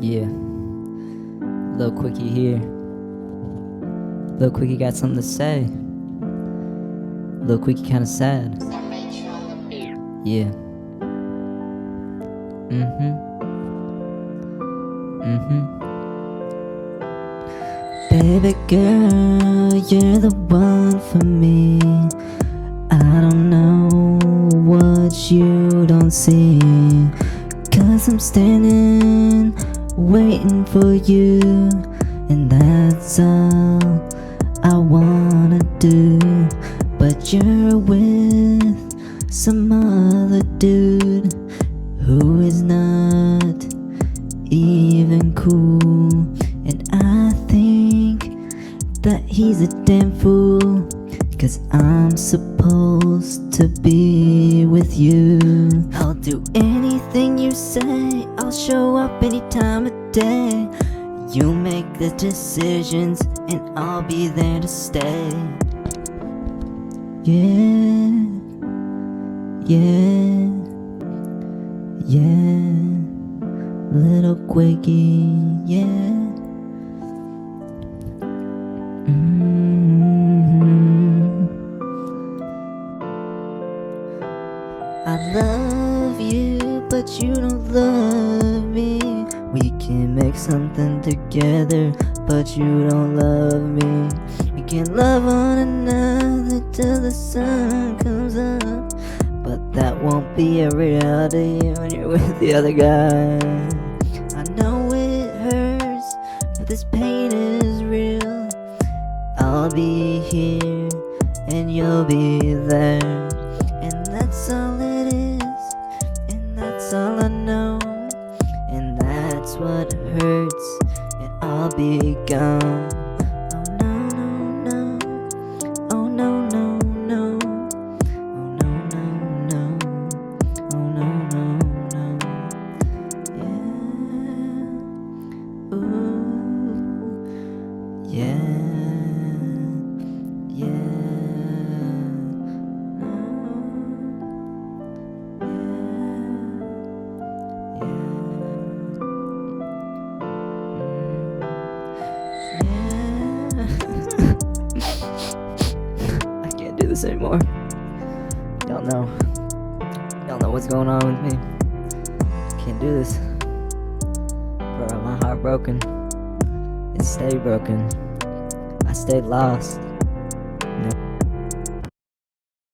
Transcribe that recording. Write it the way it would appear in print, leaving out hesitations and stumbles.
Yeah, Lil Quickee here. Lil Quickee got something to say. Lil Quickee kinda sad. Yeah. Baby girl, you're the one for me. I don't know what you don't see, 'cause I'm standing waiting for you, and that's all I wanna do. But you're with some other dude who is not even cool, and I think that he's a damn fool, 'cause I'm supposed to be with you. I'll do anything you say, I'll show up any time of day. You make the decisions and I'll be there to stay. Yeah, yeah, yeah, little Quickee, yeah. I love you, but you don't love me. We can make something together, but you don't love me. We can love one another till the sun comes up, but that won't be a reality when you're with the other guy. I know it hurts, but this pain is real. I'll be here and you'll be there, and that's all it is, and that's all I know, and that's what hurts, and I'll be gone. Oh no, no, no, oh no, no, no, oh no, no, no, oh no, no, no, yeah, ooh, yeah. I can't do this anymore. Y'all know what's going on with me. Can't do this. Bro, my heart broken. It stayed broken. I stayed lost.